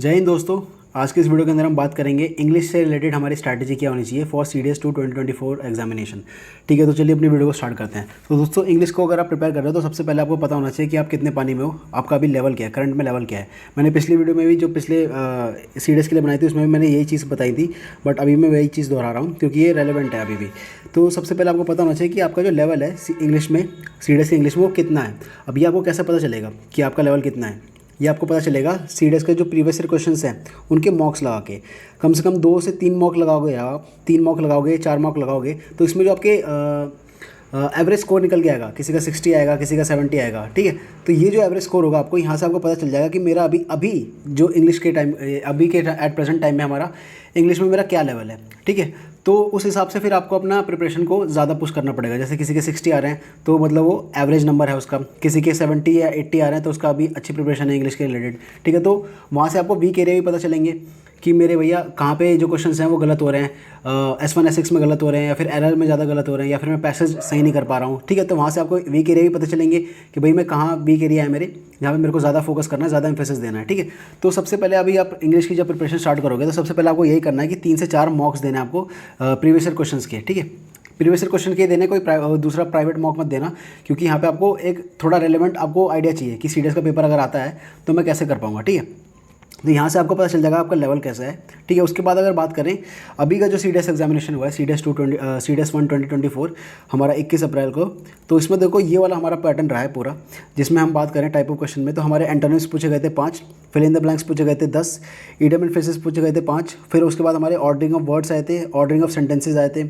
जय हिंद दोस्तों। आज के इस वीडियो के अंदर हम बात करेंगे इंग्लिश से रिलेटेड हमारी स्ट्रैटेजी क्या होनी चाहिए फॉर CDS 2 2024 एग्जामिनेशन। ठीक है, तो चलिए अपनी वीडियो को स्टार्ट करते हैं। तो दोस्तों, इंग्लिश को अगर आप प्रिपेयर कर रहे हो तो सबसे पहले आपको पता होना चाहिए कि आप कितने पानी में हो, आपका अभी लेवल क्या है, करंट में लेवल क्या है। मैंने पिछली वीडियो में भी जो पिछले CDS के लिए बनाई थी उसमें भी मैंने यही चीज़ बताई थी, बट अभी मैं वही चीज़ दोहरा रहा हूँ क्योंकि ये रेलेवेंट है अभी भी। तो सबसे पहले आपको पता होना चाहिए कि आपका जो लेवल है इंग्लिश में, CDS के इंग्लिश में, वो कितना है। अभी आपको कैसे पता चलेगा कि आपका लेवल कितना है? ये आपको पता चलेगा CDS के जो प्रीवियस ईयर क्वेश्चंस हैं उनके मॉक्स लगा के। कम से कम 2 से 3 मॉक लगाओगे आप, 3 मॉक लगाओगे, 4 मॉक लगाओगे, तो इसमें जो आपके एवरेज स्कोर निकल के आएगा, किसी का 60 आएगा, किसी का 70 आएगा। ठीक है, तो ये जो एवरेज स्कोर होगा आपको यहाँ से आपको पता चल जाएगा कि मेरा अभी जो इंग्लिश के टाइम, अभी के एट प्रेजेंट टाइम में हमारा इंग्लिश में मेरा क्या लेवल है। ठीक है, तो उस हिसाब से फिर आपको अपना प्रिपरेशन को ज़्यादा पुश करना पड़ेगा। जैसे किसी के 60 आ रहे हैं तो मतलब वो एवरेज नंबर है उसका, किसी के 70 या 80 आ रहे हैं तो उसका अभी अच्छी प्रिपरेशन है इंग्लिश के रिलेटेड। ठीक है, तो वहाँ से आपको वीक एरिया भी पता चलेंगे कि मेरे भैया कहाँ पे जो क्वेश्चंस हैं वो गलत हो रहे हैं, S1 S6 में गलत हो रहे हैं, या फिर एरर में ज़्यादा गलत हो रहे हैं, या फिर मैं पैसेज सही नहीं कर पा रहा हूँ। ठीक है, तो वहाँ से आपको वीक एरिया भी पता चलेंगे कि भाई मैं कहाँ वीक एरिया है मेरे, जहाँ पे मेरे को ज़्यादा फोकस करना है, ज़्यादा एम्फेसिस देना है। ठीक है, तो सबसे पहले अभी आप इंग्लिश की जब प्रिपरेशन स्टार्ट करोगे तो सबसे पहले आपको यही करना है कि 3 से 4 मॉक्स देना है आपको प्रीवियस ईयर क्वेश्चंस के। ठीक है, प्रीवियस ईयर क्वेश्चन के देने, कोई दूसरा प्राइवेट मॉक मत देना, क्योंकि यहाँ पे आपको एक थोड़ा रेलेवेंट आपको आइडिया चाहिए कि CDS का पेपर अगर आता है तो मैं कैसे कर पाऊँगा। ठीक है, तो यहाँ से आपको पता चल जाएगा आपका लेवल कैसा है। ठीक है, उसके बाद अगर बात करें अभी का जो CDS एग्जामिनेशन हुआ है, CDS 1 2024 हमारा 21 अप्रैल को, तो इसमें देखो ये वाला हमारा पैटर्न रहा है पूरा, जिसमें हम बात करें टाइप ऑफ क्वेश्चन में तो हमारे एंटोनिम्स पूछे गए थे 5, फिल इन द ब्लैंक्स पूछे गए थे 10, इडियम एंड फ्रेजेस पूछे गए थे 5, फिर उसके बाद हमारे ऑर्डरिंग ऑफ वर्ड्स आए थे, ऑर्डरिंग ऑफ सेंटेंसेज आए थे,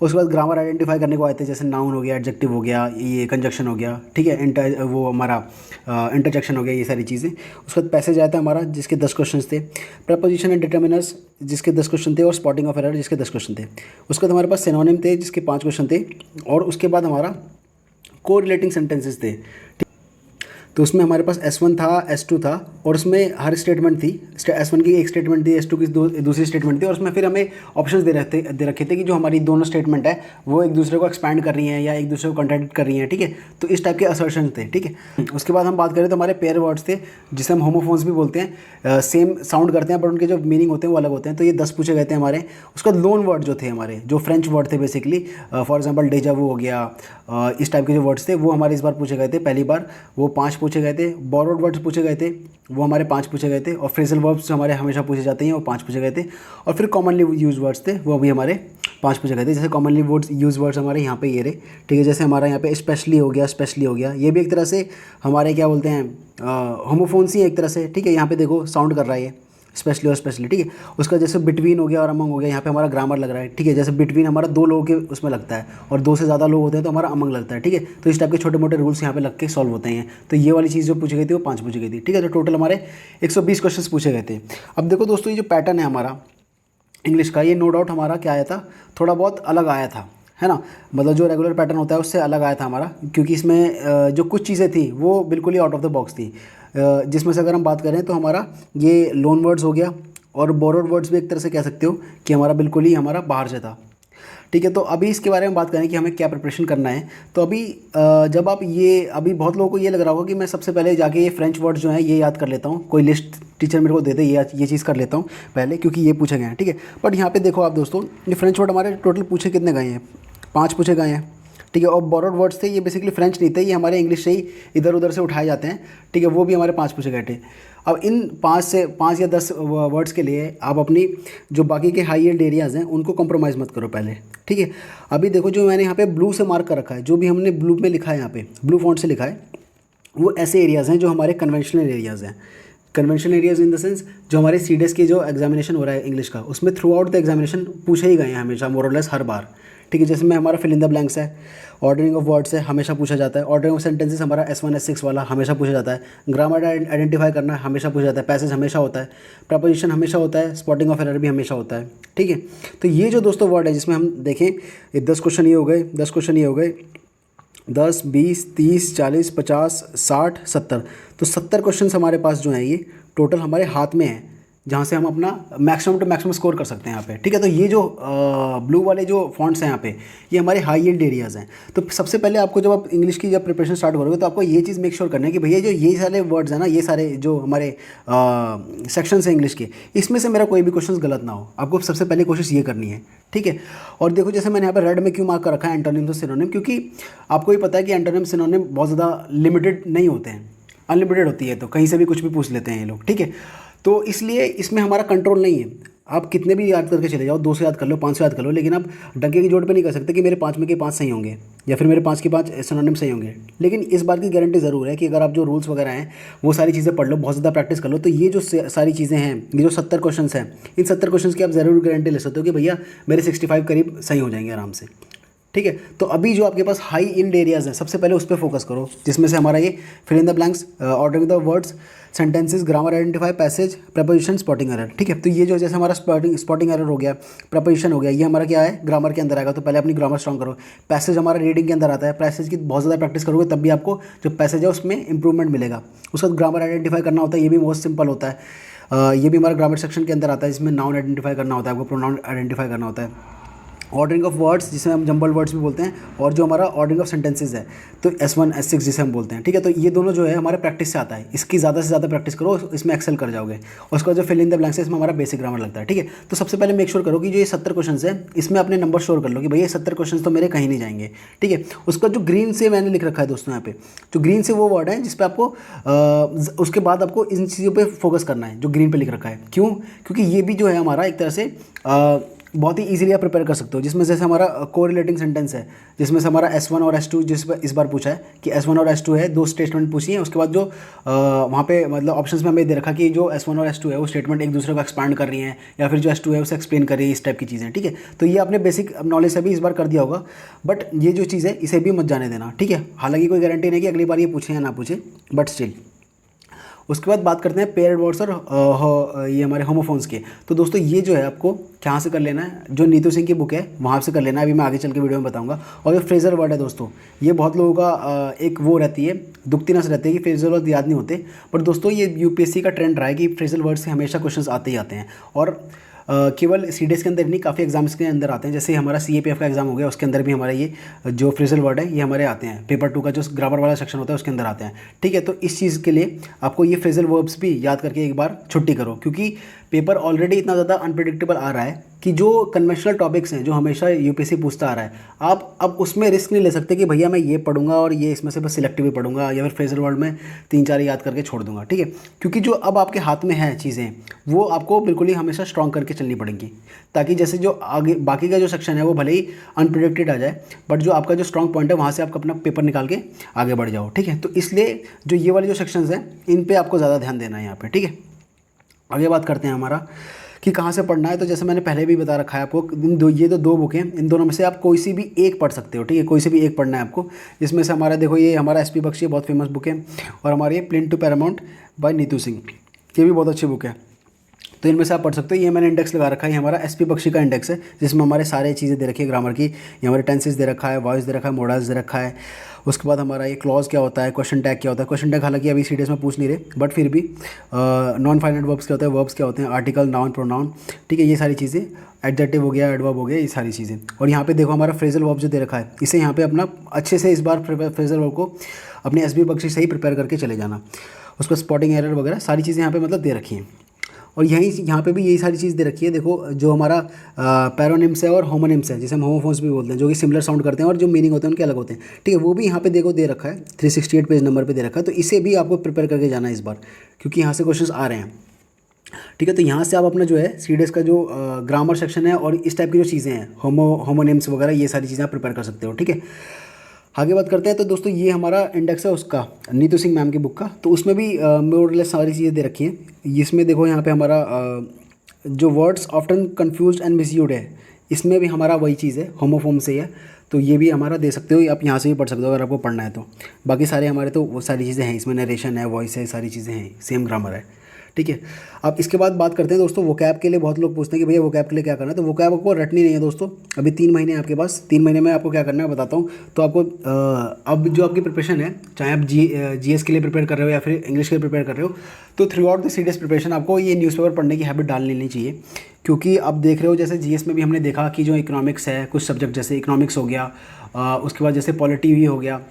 उसके बाद ग्रामर आइडेंटिफाई करने को आए थे, जैसे नाउन हो गया, एडजेक्टिव हो गया, ये कंजक्शन हो गया। ठीक है, वो हमारा इंटरजेक्शन हो गया, ये सारी चीज़ें। उसके बाद पैसेज आया था हमारा जिसके 10 क्वेश्चन थे, प्रपोजिशन एंड डिटर्मिनर्स जिसके 10 क्वेश्चन थे, और स्पॉटिंग ऑफ एरर जिसके 10 क्वेश्चन थे। उसके बाद हमारे पास सिनोनिम थे जिसके 5 क्वेश्चन थे, और उसके बाद हमारा को रिलेटिंग सेंटेंसेस थे। तो उसमें हमारे पास S1 था, S2 था, और उसमें हर स्टेटमेंट थी, S1 की एक स्टेटमेंट थी, S2 की दूसरी स्टेटमेंट थी, और उसमें फिर हमें ऑप्शंस दे रखे थे कि जो हमारी दोनों स्टेटमेंट है वो एक दूसरे को एक्सपैंड कर रही हैं या एक दूसरे को कॉन्ट्रैडिक्ट कर रही हैं। ठीक है, तो इस टाइप के असर्शन थे। ठीक है, उसके बाद हम बात करें तो हमारे पेयर वर्ड्स थे जिसे हम होमोफोन्स भी बोलते हैं, सेम साउंड करते हैं बट उनके जो मीनिंग होते हैं वो अलग होते हैं। तो ये 10 पूछे गए थे हमारे। उसके बाद लोन वर्ड जो थे हमारे, जो फ्रेंच वर्ड थे बेसिकली, फॉर एग्जाम्पल डेजावू हो गया, इस टाइप के जो वर्ड्स थे वो हमारे इस बार पूछे गए थे पहली बार, वो 5 पूछे गए थे। बोरोड वर्ड्स पूछे गए थे, वो हमारे 5 पूछे गए थे, और फ्रेजल वर्ब्स जो हमारे हमेशा पूछे जाते हैं वो 5 पूछे गए थे। और फिर कॉमनली यूज वर्ड्स थे वो भी हमारे 5 पूछे गए थे। जैसे कॉमनली यूज वर्ड्स हमारे यहाँ पे ये रहे। ठीक है, जैसे हमारा यहाँ पे स्पेशली हो गया, स्पेशली हो गया, ये भी एक तरह से हमारे क्या बोलते हैं, होमोफोन्स ही एक तरह से। ठीक है, यहाँ पे देखो साउंड कर रहा है ये स्पेशली और स्पेशली। ठीक है, उसका जैसे बिटवीन हो गया और अमंग हो गया, यहाँ पे हमारा ग्रामर लग रहा है। ठीक है, जैसे बिटवीन हमारा 2 लोगों के उसमें लगता है, और 2 से ज़्यादा लोग होते हैं तो हमारा अमंग लगता है। ठीक है, तो इस टाइप के छोटे मोटे रूल्स यहाँ पे लग के सॉल्व होते हैं। तो ये वाली चीज़ जो पूछी गई थी वो 5 पूछी गई थी। ठीक है, तो टोटल हमारे 120 क्वेश्चन पूछे गए थे। अब देखो दोस्तों, ये जो पैटर्न है हमारा इंग्लिश का, ये नो डाउट हमारा क्या आया था, थोड़ा बहुत अलग आया था, है ना। मतलब जो रेगुलर पैटर्न होता है उससे अलग आया था हमारा, क्योंकि इसमें जो कुछ चीज़ें थी वो बिल्कुल ही आउट ऑफ द बॉक्स थी। जिसमें से अगर हम बात करें तो हमारा ये लोन वर्ड्स हो गया, और बोरोड वर्ड्स भी एक तरह से कह सकते हो कि हमारा बिल्कुल ही हमारा बाहर से था। ठीक है, तो अभी इसके बारे में बात करें कि हमें क्या प्रिपरेशन करना है। तो अभी जब आप ये, अभी बहुत लोगों को ये लग रहा होगा कि मैं सबसे पहले जाके ये फ्रेंच वर्ड्स जो हैं ये याद कर लेता हूँ, कोई लिस्ट टीचर मेरे को दे दे, ये चीज़ कर लेता हूँ पहले क्योंकि ये पूछे गए हैं। ठीक है, बट यहाँ पे देखो आप दोस्तों, ये फ्रेंच वर्ड हमारे टोटल पूछे कितने गए हैं, 5 पूछे गए हैं। ठीक है, और बोरोड वर्ड्स थे, ये बेसिकली फ्रेंच नहीं थे, ये हमारे इंग्लिश से ही इधर उधर से उठाए जाते हैं। ठीक है, वो भी हमारे 5 पूछे गए थे। अब इन 5 या 10 वर्ड्स के लिए आप अपनी जो बाकी के हाई यील्ड एरियाज़ हैं उनको कॉम्प्रोमाइज़ मत करो पहले। ठीक है, अभी देखो जो मैंने यहाँ पे ब्लू से मार्क कर रखा है, जो भी हमने ब्लू में लिखा है, यहाँ पे ब्लू फॉन्ट से लिखा है, वो ऐसे एरियाज़ हैं जो हमारे कन्वेंशनल एरियाज़ हैं। Conventional areas in the sense जो हमारे CDS की जो एग्जामिनेशन हो रहा है इंग्लिश का, उसमें थ्रू आउट द एग्जामिनेशन पूछे ही गए हैं हमेशा, मोर और लेस हर बार। ठीक है, जैसे में हमारा फिल इन द ब्लैंक्स है, ऑर्डरिंग ऑफ वर्ड्स है, हमेशा पूछा जाता है, ऑर्डरिंग ऑफ सेंटेंसेस हमारा S1 S6 वाला हमेशा पूछा जाता है, ग्रामर आइडेंटिफाई करना हमेशा पूछा जाता है, पैसेज हमेशा होता है, प्रपोजिशन हमेशा होता है, स्पॉटिंग ऑफ एरर भी हमेशा होता है। ठीक है, तो ये जो दोस्तों वर्ड है जिसमें हम देखें, ये 10 क्वेश्चन ये हो गए, 10 क्वेश्चन ये हो गए, 10, 20, 30, 40, 50, 60, 70, तो 70 क्वेश्चन हमारे पास जो हैं ये टोटल हमारे हाथ में हैं जहाँ से हम अपना मैक्सिमम टू मैक्सिमम स्कोर कर सकते हैं यहाँ पे, ठीक है। तो ये जो ब्लू वाले जो फॉन्ट्स हैं यहाँ पे, ये हमारे हाई यील्ड एरियाज़ हैं। तो सबसे पहले आपको जब आप इंग्लिश की जब प्रिपरेशन स्टार्ट करोगे तो आपको ये चीज़ मेक श्योर करना है कि भैया जो ये सारे वर्ड्स हैं ना, ये सारे जो हमारे सेक्शंस हैं इंग्लिश के, इसमें से मेरा कोई भी क्वेश्चन गलत ना हो। आपको सबसे पहले कोशिश ये करनी है, ठीक है। और देखो जैसे मैंने यहाँ पर रेड में क्यों मार्क कर रखा है एंटोनिम्स और सिनोनिम, क्योंकि आपको भी पता है कि एंटोनिम सिनोनिम बहुत ज़्यादा लिमिटेड नहीं होते हैं, अनलिमिटेड होती है, तो कहीं से भी कुछ भी पूछ लेते हैं ये लोग, ठीक है। तो इसलिए इसमें हमारा कंट्रोल नहीं है। आप कितने भी याद करके चले जाओ, 2 से याद कर लो, 5 से याद कर लो, लेकिन आप डंके की जोड़ पे नहीं कर सकते कि मेरे 5 में के 5 सही होंगे या फिर मेरे 5 के 5 सिनोनिम सही होंगे। लेकिन इस बात की गारंटी ज़रूर है कि अगर आप जो रूल्स वगैरह हैं वो सारी चीज़ें पढ़ लो, बहुत ज़्यादा प्रैक्टिस कर लो, तो ये जो सारी चीज़ें हैं, ये जो 70 क्वेश्चन हैं, इन 70 क्वेश्चन की आप ज़रूर गारंटी ले सकते हो कि भैया मेरे 65 करीब सही हो जाएंगे आराम से, ठीक है। तो अभी जो आपके पास हाई यील्ड एरियाज़ हैं, सबसे पहले उस पर फोकस करो, जिसमें से हमारा ये fill in the blanks, ordering the words, sentences, grammar identify, passage, preposition, spotting error, ठीक है। तो ये जो जैसे हमारा स्पॉटिंग एरर हो गया, प्रपोजिशन हो गया, ये हमारा क्या है, ग्रामर के अंदर आएगा, तो पहले अपनी ग्रामर स्ट्रॉन्ग करो। पैसेज हमारा रीडिंग के अंदर आता है, पैसेज की बहुत ज़्यादा प्रैक्टिस करोगे तब भी आपको जो पैसेज है उसमें इंप्रूवमेंट मिलेगा। उसका ग्रामर आइडेंटिफाई करना होता है, ये भी मोस्ट सिंपल होता है। ये भी हमारा ग्रामर सेक्शन के अंदर आता है, जिसमें नाउन आइडेंटिफाई करना होता है, आपको प्रोनाउन आइडेंटिफाई करना होता है। ऑर्डरिंग ऑफ वर्ड्स, जिसे हम जंबल वर्ड्स भी बोलते हैं, और जो हमारा ऑर्डरिंग ऑफ सेंटेंसेज है, तो S1 S6 जिसे हम बोलते हैं, ठीक है। तो ये दोनों जो है हमारे प्रैक्टिस से आता है, इसकी ज़्यादा से ज़्यादा प्रैक्टिस करो, इसमें एक्सेल कर जाओगे। और उसका जो फिल इन द ब्लैंक्स है, इसमें हमारा बेसिक ग्रामर लगता है, ठीक है। तो सबसे पहले मेक श्योर करो कि जो ये 70 क्वेश्चन है, इसमें अपने नंबर श्योर कर लो कि भैया 70 क्वेश्चन तो मेरे कहीं नहीं जाएंगे, ठीक है। उसका जो ग्रीन से मैंने लिख रखा है दोस्तों, यहाँ पे जो ग्रीन से वो वर्ड है जिस पे आपको उसके बाद आपको इन चीज़ों पे फोकस करना है, जो ग्रीन पे लिख रखा है। क्यों? क्योंकि ये भी जो है हमारा एक तरह से बहुत ही इजीली आप प्रिपेयर कर सकते हो, जिसमें जैसे हमारा कोरिलेटिंग सेंटेंस है, जिसमें से हमारा S1 और S2, जिस पर इस बार पूछा है कि S1 और S2 है, 2 स्टेटमेंट पूछी है। उसके बाद जो वहाँ पे मतलब ऑप्शंस में हमें दे रखा कि जो S1 और S2 है वो स्टेटमेंट एक दूसरे को एक्सपांड कर रही हैं, या फिर जो S2 है उसे एक्सप्लेन कर रही है, इस टाइप की चीज़ें, ठीक है। तो ये आपने बेसिक नॉलेज से भी इस बार कर दिया होगा, बट ये जो चीज़ है इसे भी मत जाने देना, ठीक है। हालांकि कोई गारंटी नहीं कि अगली बार ये पूछे या ना पूछे, बट स्टिल। उसके बाद बात करते हैं पेयर्ड वर्ड्स और ये हमारे होमोफोन्स के। तो दोस्तों ये जो है आपको कहाँ से कर लेना है, जो नीतू सिंह की बुक है वहाँ से कर लेना है, अभी मैं आगे चल के वीडियो में बताऊंगा। और जो फ्रेजर वर्ड है दोस्तों, ये बहुत लोगों का एक वो रहती है, दुखतीनस रहती है कि फ्रेजर वर्ड याद नहीं होते, बट दोस्तों ये यूपीएससी का ट्रेंड रहा है कि फ्रेजर वर्ड से हमेशा क्वेश्चन आते ही आते हैं। और केवल सीडीएस के अंदर नहीं, काफ़ी एग्जाम्स के अंदर आते हैं। जैसे हमारा सीएपीएफ का एग्जाम हो गया, उसके अंदर भी हमारा ये जो फ्रेजल वर्ड है ये हमारे आते हैं। पेपर 2 का जो ग्रामर वाला सेक्शन होता है उसके अंदर आते हैं, ठीक है। तो इस चीज़ के लिए आपको ये फ्रेजल वर्ब्स भी याद करके एक बार छुट्टी करो, क्योंकि पेपर ऑलरेडी इतना ज़्यादा अनप्रेडिक्टेबल आ रहा है कि जो कन्वेंशनल टॉपिक्स हैं, जो हमेशा यूपीएससी पूछता आ रहा है, आप अब उसमें रिस्क नहीं ले सकते कि भैया मैं ये पढ़ूंगा और ये इसमें से बस सिलेक्टिव ही पढ़ूंगा, या फिर फ्रेजल वर्ड में 3-4 याद करके छोड़ दूंगा, ठीक है। क्योंकि जो अब आपके हाथ में है चीज़ें, वो आपको बिल्कुल ही हमेशा स्ट्रॉन्ग करके चलनी पड़ेंगी, ताकि जैसे जो आगे बाकी का जो सेक्शन है वो भले ही अनप्रेडिक्टेड आ जाए, बट जो आपका जो स्ट्रॉन्ग पॉइंट है वहाँ से आप अपना पेपर निकाल के आगे बढ़ जाओ, ठीक है। तो इसलिए जो ये वाले जो सेक्शंस हैं इन पे आपको ज़्यादा ध्यान देना है यहाँ पे, ठीक है। आगे बात करते हैं हमारा कि कहाँ से पढ़ना है। तो जैसे मैंने पहले भी बता रखा है आपको, ये तो 2 बुक हैं, इन दोनों में से आप कोई सी भी एक पढ़ सकते हो, ठीक है। कोई सी भी एक पढ़ना है आपको, जिसमें से हमारा देखो ये हमारा एसपी बख्शी बहुत फेमस बुक है, और हमारी plain to Paramount by Neetu Singh, ये भी बहुत अच्छी बुक है। तो इनमें से आप पढ़ सकते हो। ये मैंने इंडेक्स लगा रखा है, ये हमारा एसपी बख्शी का इंडेक्स है, जिसमें हमारे सारे चीज़ें दे रखी है ग्रामर की। ये हमारे टेंसेस दे रखा है, वॉइस दे रखा है, मोडल्स दे रखा है। उसके बाद हमारा ये क्लॉज क्या होता है, क्वेश्चन टैग क्या होता है। क्वेश्चन टैग हालांकि अभी सीडीएस में पूछ नहीं रहे, बट फिर भी नॉन फाइनाइट वर्ब्स क्या होता है, वर्ब्स क्या होते हैं, आर्टिकल, नाउन, प्रोनाउन, ठीक है। ये सारी चीज़ें, एडजेक्टिव हो गया, एडवर्ब हो गया, ये सारी चीज़ें। और यहाँ पे देखो हमारा फ्रेजल वर्ब जो दे रखा है, इसे यहाँ पे अपना अच्छे से इस बार फ्रेजल वर्ब को अपने एसबी बख्शी से ही प्रिपेयर करके चले जाना। उसको स्पॉटिंग एरर वगैरह सारी चीज़ें यहाँ पे मतलब दे रखी हैं। और यहाँ पे भी यही सारी चीज़ दे रखी है। देखो जो हमारा पैरोनिम्स है और होमोनिम्स है, जिसे हम होमोफोन्स भी बोलते हैं, जो कि सिमिलर साउंड करते हैं और जो मीनिंग होते हैं उनके अलग होते हैं, ठीक है। वो भी यहाँ पे देखो दे रखा है, 368 पेज नंबर पे दे रखा है। तो इसे भी आपको प्रिपेयर करके जाना है इस बार, क्योंकि यहाँ से क्वेश्चन आ रहे हैं, ठीक है। तो यहाँ से आप अपना जो है सीडीएस का जो ग्रामर सेक्शन है और इस टाइप की जो चीज़ें हैं, होमोनिम्स वगैरह, ये सारी चीज़ें आप प्रिपेयर कर सकते हो, ठीक है। आगे बात करते हैं। तो दोस्तों ये हमारा इंडेक्स है उसका, नीतू सिंह मैम की बुक का। तो उसमें भी मोरलेस सारी चीज़ें दे रखी हैं। इसमें देखो यहाँ पे हमारा जो words often confused and misused है, इसमें भी हमारा वही चीज़ है, होमोफोम से है। तो ये भी हमारा दे सकते हो, आप यहाँ से भी पढ़ सकते हो अगर आपको पढ़ना है तो। बाकी सारे हमारे तो वो सारी चीज़ें हैं, इसमें नरेशन है, वॉइस है, सारी चीज़ें हैं, सेम ग्रामर है, ठीक है। अब इसके बाद बात करते हैं दोस्तों वोकैब के लिए। बहुत लोग पूछते हैं कि भैया वोकैब के लिए क्या करना है, तो वोकैब आपको रटनी नहीं है दोस्तों। अभी 3 महीने हैं आपके पास, 3 महीने में आपको क्या करना है बताता हूँ। तो आपको अब जो आपकी प्रिपरेशन है, चाहे आप जीएस के लिए प्रिपेयर कर रहे हो या फिर इंग्लिश के लिए प्रिपेयर कर रहे हो, तो through out the serious preparation आपको ये न्यूज़पेपर पढ़ने की हैबिट डाल लेनी चाहिए। क्योंकि अब देख रहे हो जैसे जीएस में भी हमने देखा कि जो इकोनॉमिक्स है, कुछ सब्जेक्ट जैसे इकोनॉमिक्स हो गया, उसके बाद जैसे पॉलिटी भी हो गया,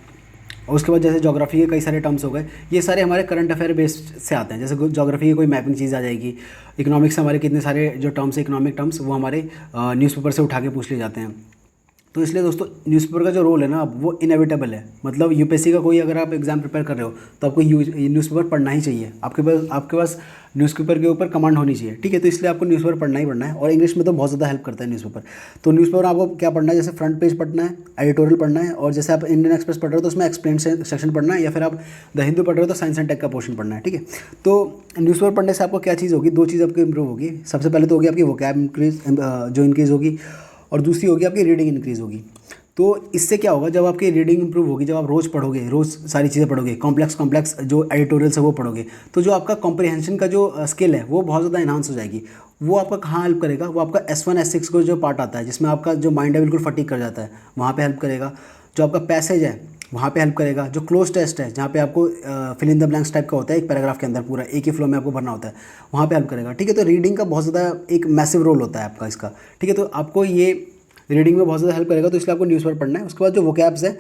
और उसके बाद जैसे ज्योग्राफी के कई सारे टर्म्स हो गए, ये सारे हमारे करंट अफेयर बेस्ड से आते हैं। जैसे ज्योग्राफी की कोई मैपिंग चीज़ आ जाएगी, इकोनॉमिक्स से हमारे कितने सारे जो टर्म्स है इकोनॉमिक टर्म्स, वो हमारे न्यूज़पेपर से उठा के पूछ लिए जाते हैं। तो इसलिए दोस्तों न्यूज़पेपर का जो रोल है ना, अब वो इनएविटेबल है। मतलब यूपीएससी का कोई अगर आप एग्जाम प्रिपेयर कर रहे हो तो आपको न्यूज़पेपर पढ़ना ही चाहिए। आपके पास न्यूज़पेपर के ऊपर कमांड होनी चाहिए, ठीक है। तो इसलिए आपको न्यूज़पेपर पढ़ना ही पढ़ना है, और इंग्लिश में तो बहुत ज़्यादा हेल्प करता है न्यूज़पेपर। तो न्यूज़पेपर आपको क्या पढ़ना है, जैसे फ्रंट पेज पढ़ना है, एडिटोरियल पढ़ना है, और जैसे आप इंडियन एक्सप्रेस पढ़ रहे हो तो उसमें एक्सप्लेन सेक्शन पढ़ना है, या फिर आप द हिंदू पढ़ रहे हो तो साइंस एंड टेक का पोर्शन पढ़ना है, ठीक है। तो न्यूज़पेपर पढ़ने से आपको क्या चीज़ होगी, 2 चीज़ आपकी इंप्रूव होगी। सबसे पहले तो होगी आपकी वोकैब इंक्रीज होगी, और दूसरी होगी आपकी रीडिंग इंक्रीज़ होगी। तो इससे क्या होगा, जब आपकी रीडिंग इंप्रूव होगी, जब आप रोज़ पढ़ोगे, रोज़ सारी चीज़ें पढ़ोगे, कॉम्प्लेक्स जो एडिटोरियल्स है वो पढ़ोगे, तो जो आपका कॉम्प्रिहेंशन का जो स्किल है वो बहुत ज़्यादा इन्हांस हो जाएगी। वो आपका कहाँ हेल्प करेगा, वो आपका S1 S6 को जो पार्ट आता है जिसमें आपका जो माइंड है बिल्कुल फटीक कर जाता है, वहाँ पे हेल्प करेगा। जो आपका पैसेज है वहाँ पे हेल्प करेगा। जो क्लोज टेस्ट है, जहाँ पे आपको fill in the blanks type का होता है, एक पैराग्राफ के अंदर पूरा एक ही फ्लो में आपको भरना होता है, वहाँ पे हेल्प करेगा, ठीक है। तो रीडिंग का बहुत ज़्यादा एक मैसिव रोल होता है आपका इसका, ठीक है। तो आपको ये रीडिंग में बहुत ज़्यादा हेल्प करेगा, तो इसलिए आपको न्यूज़पेपर पढ़ना है। उसके बाद जो वोकैब्स है,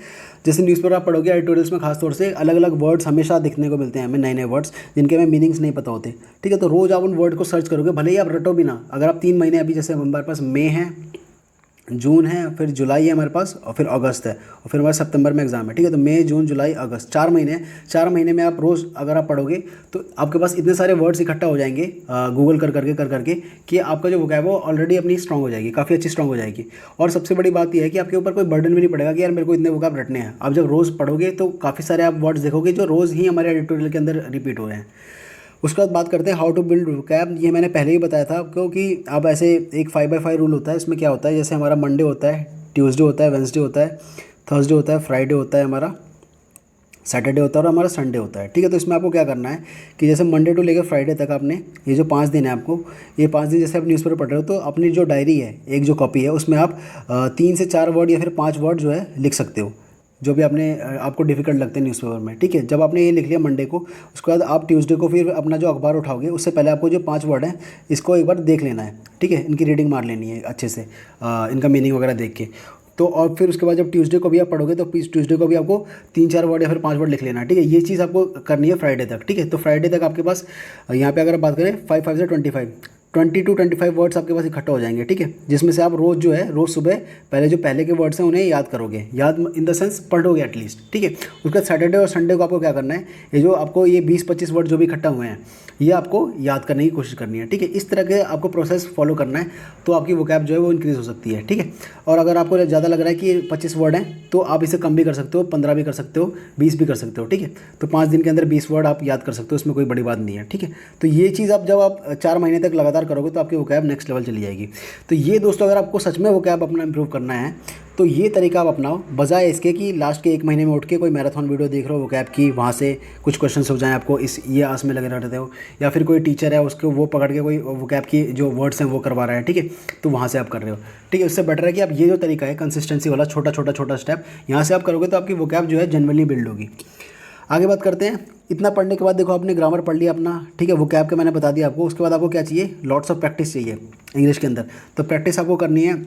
जैसे न्यूज़पेपर आप पढ़ोगे, एडिटोरियल्स में खासतौर से अलग अलग वर्ड्स हमेशा दिखने को मिलते हैं हमें, नए नए वर्ड्स जिनके हमें मीनिंग्स नहीं पता होते, ठीक है। तो रोज़ आप उन वर्ड को सर्च करोगे, भले ही आप रटो भी ना। अगर आप 3 महीने, अभी जैसे हमारे पास मई है, जून है, फिर जुलाई है हमारे पास, और फिर अगस्त है, और फिर हमारे सितंबर में एग्जाम है, ठीक है। तो मई, जून, जुलाई, अगस्त 4 महीने हैं। 4 महीने में आप रोज़ अगर आप पढ़ोगे तो आपके पास इतने सारे वर्ड्स इकट्ठा हो जाएंगे गूगल कर करके कि आपका जो वोकैब है वो ऑलरेडी अपनी स्ट्रॉन्ग हो जाएगी, काफ़ी अच्छी स्ट्रॉन्ग हो जाएगी। और सबसे बड़ी बात यह है कि आपके ऊपर कोई बर्डन भी नहीं पड़ेगा कि यार मेरे को इतने वोकैब रटने हैं। आप जब रोज़ पढ़ोगे तो काफ़ी सारे आप वर्ड्स देखोगे जो रोज़ ही हमारे एडिटोरियल के अंदर रिपीट हो रहे हैं। उसके बाद बात करते हैं हाउ टू बिल्ड वोकैब। ये मैंने पहले ही बताया था, क्योंकि अब ऐसे एक 5x5 रूल होता है। इसमें क्या होता है, जैसे हमारा मंडे होता है, ट्यूसडे होता है, वेंसडे होता है, थर्सडे होता है, फ्राइडे होता है, हमारा सैटरडे होता है, और हमारा संडे होता है, ठीक है। तो इसमें आपको क्या करना है कि जैसे मंडे टू लेकर फ्राइडे तक आपने ये जो 5 दिन है, आपको ये 5 दिन जैसे आप न्यूज़पेपर पढ़ रहे हो तो अपनी जो डायरी है, एक जो कॉपी है, उसमें आप 3 से 4 वर्ड या फिर 5 वर्ड जो है लिख सकते हो, जो भी आपको डिफिकल्ट लगते हैं न्यूज़पेपर में, ठीक है। जब आपने ये लिख लिया मंडे को, उसके बाद आप ट्यूसडे को फिर अपना जो अखबार उठाओगे, उससे पहले आपको जो 5 वर्ड हैं इसको एक बार देख लेना है, ठीक है। इनकी रीडिंग मार लेनी है अच्छे से, इनका मीनिंग वगैरह देख के। तो और फिर उसके बाद जब ट्यूसडे को भी आप पढ़ोगे तो ट्यूसडे को भी आपको 3-4 वर्ड या फिर 5 वर्ड लिख लेना है, ठीक है। ये चीज़ आपको करनी है फ्राइडे तक, ठीक है। तो फ्राइडे तक आपके पास यहाँ पे अगर आप बात करें 5 से 20 to 25 वर्ड्स आपके पास इकट्ठा हो जाएंगे, ठीक है। जिसमें से आप रोज़ जो है, रोज़ सुबह पहले के वर्ड्स हैं उन्हें याद करोगे, याद इन द सेंस पढ़ोगे एटलीस्ट, ठीक है। उसके बाद सैटरडे और संडे को आपको क्या करना है, ये जो आपको ये 20-25 वर्ड जो भी इकट्ठा हुए हैं, ये आपको याद करने की कोशिश करनी है, ठीक है। इस तरह के आपको प्रोसेस फॉलो करना है, तो आपकी वोकैब जो है वो इंक्रीज़ हो सकती है, ठीक है। और अगर आपको ज़्यादा लग रहा है कि 25 वर्ड हैं तो आप इसे कम भी कर सकते हो, 15 भी कर सकते हो, 20 भी कर सकते हो, ठीक है। तो 5 दिन के अंदर 20 वर्ड आप याद कर सकते हो, इसमें कोई बड़ी बात नहीं है, ठीक है। तो ये चीज़ आप जब आप 4 महीने तक लगातार करोगे तो आपकी वोकैब नेक्स्ट लेवल चली जाएगी। तो ये दोस्तों, अगर आपको सच में वोकैब अपना इंप्रूव करना है तो ये तरीका आप अपनाओ, बजाय इसके कि लास्ट के 1 महीने में उठ के कोई मैराथन वीडियो देख रहे हो वोकैब की, वहाँ से कुछ क्वेश्चन हो जाएं आपको, ये आस में लगे रहते हो, या फिर कोई टीचर है उसको वो पकड़ के कोई वोकैब की जो वर्ड्स हैं वो करवा रहा है, ठीक है। तो वहाँ से आप कर रहे हो, ठीक है। उससे बेटर है कि आप ये जो तरीका है कंसिस्टेंसी वाला, छोटा स्टेप यहाँ से आप करोगे तो आपकी वोकैब जो है जनरली बिल्ड होगी। आगे बात करते हैं। इतना पढ़ने के बाद देखो आपने ग्रामर पढ़ लिया अपना, ठीक है, वोकैब के मैंने बता दिया आपको। उसके बाद आपको क्या चाहिए, लॉट्स ऑफ प्रैक्टिस चाहिए इंग्लिश के अंदर। तो प्रैक्टिस आपको करनी है,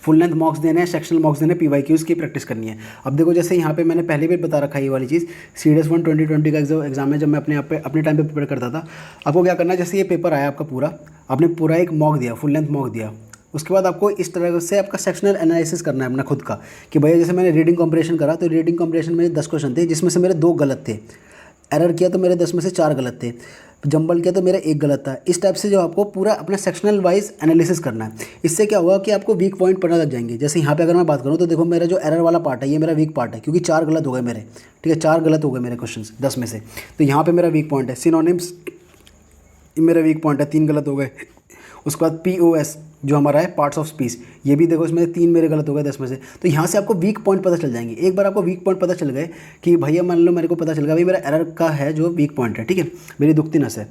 फुल लेंथ मॉक्स देने हैं, सेक्शनल मॉक्स देने, PYQs की प्रैक्टिस करनी है। अब देखो जैसे यहाँ पे मैंने पहले भी बता रखा है ये वाली चीज़, CDS 1 2020 का जो एग्जाम है, जब मैं अपने टाइम पे प्रिपेयर करता था, आपको क्या करना है, जैसे ये पेपर आया आपका पूरा, आपने पूरा एक मॉक दिया, फुल लेंथ मॉक दिया। उसके बाद आपको इस तरह से आपका सेक्शनल एनालिसिस करना है अपना खुद का, कि भैया जैसे मैंने रीडिंग कॉम्प्रिहेंशन करा तो रीडिंग कॉम्प्रिहेंशन में 10 क्वेश्चन थे, जिसमें से मेरे 2 गलत थे, एरर किया तो मेरे 10 में से 4 गलत थे, जंबल किया तो मेरा 1 गलत था। इस टाइप से जो आपको पूरा अपना सेक्शनल वाइज एनालिसिस करना है। इससे क्या होगा कि आपको वीक पॉइंट पता लग जाएंगे। जैसे यहाँ पे अगर मैं बात करूँ तो देखो मेरा जो एरर वाला पार्ट है ये मेरा वीक पार्ट है, क्योंकि 4 गलत हो गए मेरे, ठीक है, 4 गलत हो गए मेरे क्वेश्चन 10 में से। तो यहाँ पर मेरा वीक पॉइंट है। सिनोनिम्स मेरा वीक पॉइंट है, 3 गलत हो गए। उसके बाद POS जो हमारा है पार्ट्स ऑफ स्पीच, ये भी देखो इसमें 3 मेरे गलत हो गए 10 में से। तो यहाँ से आपको वीक पॉइंट पता चल जाएंगे। एक बार आपको वीक पॉइंट पता चल गए कि भैया मान लो मेरे को पता चल गया भाई मेरा एरर का है जो वीक पॉइंट है, ठीक है, मेरी दुखती नस है,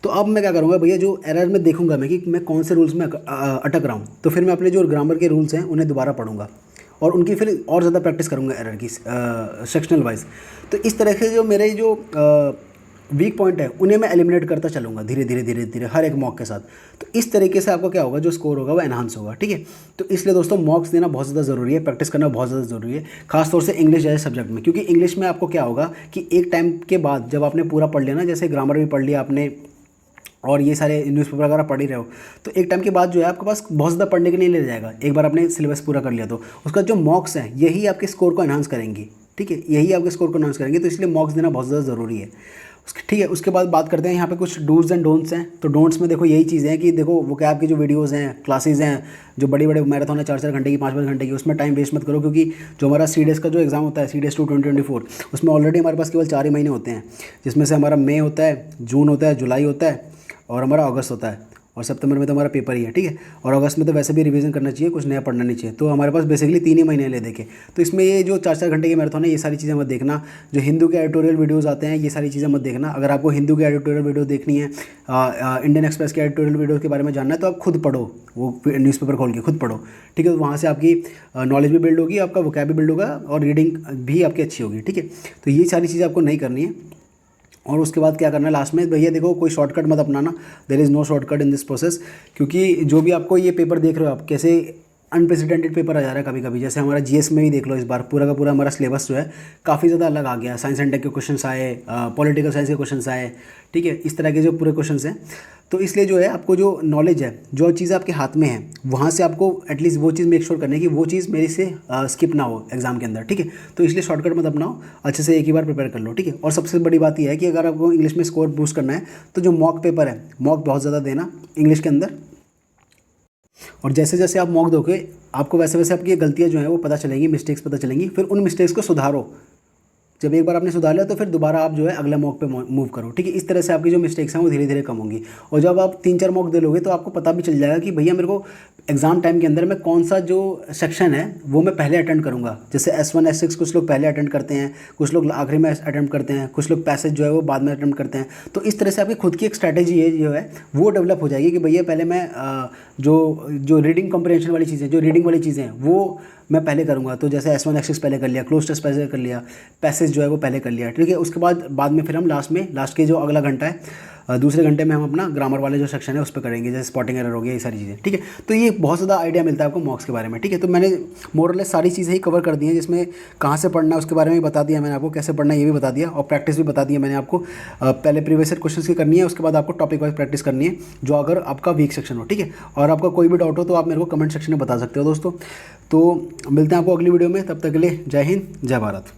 तो अब मैं क्या करूँगा भैया, जो एरर में देखूंगा मैं कि मैं कौन से रूल्स में अटक रहा हूँ, तो फिर मैं अपने जो ग्रामर के रूल्स हैं उन्हें दोबारा पढ़ूंगा और उनकी फिर और ज़्यादा प्रैक्टिस करूँगा एरर की सेक्शनल वाइज। तो इस तरह से जो मेरे जो वीक पॉइंट है उन्हें मैं एलिमिनेट करता चलूँगा धीरे धीरे धीरे धीरे हर एक मॉक के साथ। तो इस तरीके से आपको क्या होगा, जो स्कोर होगा वो एनहांस होगा, ठीक है। तो इसलिए दोस्तों मॉक्स देना बहुत ज़्यादा ज़रूरी है, प्रैक्टिस करना बहुत ज़्यादा ज़रूरी है, खासतौर से इंग्लिश जैसे सब्जेक्ट में। क्योंकि इंग्लिश में आपको क्या होगा कि एक टाइम के बाद जब आपने पूरा पढ़ लिया ना, जैसे ग्रामर भी पढ़ लिया आपने और ये सारे न्यूज़पेपर वगैरह पढ़ ही रहे हो, तो एक टाइम के बाद जो है आपके पास बहुत ज़्यादा पढ़ने के लिए ले जाएगा। एक बार आपने सिलेबस पूरा कर लिया तो उसका जो मॉक्स हैं यही आपके स्कोर को एनहांस करेंगी, ठीक है, यही आपके स्कोर को एनहांस करेंगे। तो इसलिए मॉक्स देना बहुत ज़्यादा ज़रूरी है, ठीक है। उसके बाद बात करते हैं यहाँ पे कुछ डूज़ एंड डोंट्स हैं। तो डोंट्स में देखो यही चीज़ें हैं कि देखो वोकैब की जो वीडियोज़ हैं, क्लासेज हैं, जो बड़े बड़े मैराथन है 4-4 घंटे की, 5-5 घंटे की, उसमें टाइम वेस्ट मत करो। क्योंकि जो हमारा CDS का जो एग्ज़ाम होता है, CDS 2 2024, उसमें ऑलरेडी हमारे पास केवल 4 ही महीने होते हैं, जिसमें से हमारा मई होता है, जून होता है, जुलाई होता है और हमारा अगस्त होता है, और सितंबर में तो हमारा पेपर ही है, ठीक है। और अगस्त में तो वैसे भी रिवीजन करना चाहिए, कुछ नया पढ़ना नहीं चाहिए। तो हमारे पास बेसिकली 3 ही महीने ले देखे। तो इसमें ये जो 4-4 घंटे की मैराथन है, ये सारी चीज़ें मत देखना। जो हिंदू के एडिटोरियल वीडियोज़ आते हैं, ये सारी चीज़ें मत देखना। अगर आपको हिंदू के एडिटोरियल वीडियो देखनी है, इंडियन एक्सप्रेस के एडिटोरियल वीडियो के बारे में जानना है, तो आप खुद पढ़ो, वो न्यूज़पेपर खोल के खुद पढ़ो, ठीक है। तो वहाँ से आपकी नॉलेज भी बिल्ड होगी, आपका वोकैब भी बिल्ड होगा और रीडिंग भी आपकी अच्छी होगी, ठीक है। तो ये सारी चीज़ें आपको नहीं करनी है। और उसके बाद क्या करना है लास्ट में, भैया देखो कोई शॉर्टकट मत अपनाना, there is no shortcut in this process. क्योंकि जो भी आपको ये पेपर देख रहे हो आप, कैसे अनप्रेसिडेंटेड पेपर आ जा रहा है कभी कभी। जैसे हमारा GS में ही देख लो, इस बार पूरा का पूरा हमारा सिलेबस जो है काफ़ी ज़्यादा अलग आ गया। साइंस एंड टेक के क्वेश्चंस आए, पॉलिटिकल साइंस के क्वेश्चंस आए, ठीक है, इस तरह के जो पूरे क्वेश्चंस हैं। तो इसलिए जो है आपको जो नॉलेज है, जो चीज़ आपके हाथ में है, वहाँ से आपको एटलीस्ट वो चीज़ मेक श्योर करनी है कि वो चीज़ मेरे से स्किप ना हो एग्जाम के अंदर, ठीक है। तो इसलिए शॉर्टकट मत अपनाओ, अच्छे से एक ही बार प्रिपेयर कर लो, ठीक है। और सबसे बड़ी बात यह है कि अगर आपको इंग्लिश में स्कोर बूस्ट करना है, तो जो मॉक पेपर है, मॉक बहुत ज़्यादा देना इंग्लिश के अंदर। और जैसे जैसे आप मॉक दोगे, आपको वैसे वैसे आपकी गलतियाँ जो हैं वो पता चलेंगी, मिस्टेक्स पता चलेंगी। फिर उन मिस्टेक्स को सुधारो। जब एक बार आपने सुधार लिया तो फिर दोबारा आप जो है अगले मॉक पे मूव करो, ठीक है। इस तरह से आपकी जो मिस्टेक्स हैं वो धीरे धीरे कम होंगी। और जब आप 3-4 मॉक दे लोगे तो आपको पता भी चल जाएगा कि भैया मेरे को एग्जाम टाइम के अंदर में कौन सा जो सेक्शन है वो मैं पहले अटेंड करूँगा। जैसे S1 S6 कुछ लोग पहले अटेंड करते हैं, कुछ लोग आखिरी में अटेम्प्ट करते हैं, कुछ लोग पैसेज जो है वो बाद में अटेम्प्ट करते हैं। तो इस तरह से आपकी खुद की एक स्ट्रैटेजी है जो है वो डेवलप हो जाएगी कि भैया पहले मैं जो रीडिंग कॉम्प्रिहेंशन वाली चीज़ें, जो रीडिंग वाली चीज़ें हैं वो मैं पहले करूँगा। तो जैसे S1 S6 पहले कर लिया, क्लोज टेस्ट पहले कर लिया, पैसेज जो है वो पहले कर लिया, ठीक है। उसके बाद में फिर हम लास्ट के जो अगला घंटा है, दूसरे घंटे में हम अपना ग्रामर वाले जो सेक्शन है उस पर करेंगे, जैसे स्पॉटिंग एरर हो गया, ये सारी चीज़ें, ठीक है। तो ये बहुत ज़्यादा आइडिया मिलता है आपको मॉक्स के बारे में, ठीक है। तो मैंने मोरलेस सारी चीज़ें ही कवर कर दी हैं, जिसमें कहाँ से पढ़ना है उसके बारे में बता दिया मैंने आपको, कैसे पढ़ना है ये भी बता दिया, और प्रैक्टिस भी बता दिया मैंने आपको। पहले प्रीवियस ईयर क्वेश्चंस की करनी है, उसके बाद आपको टॉपिक वाइज प्रैक्टिस करनी है, जो अगर आपका वीक सेक्शन हो, ठीक है। और आपका कोई भी डाउट हो तो आप मेरे को कमेंट सेक्शन में बता सकते हो दोस्तों। तो मिलते हैं आपको अगली वीडियो में, तब तक के लिए जय हिंद, जय भारत।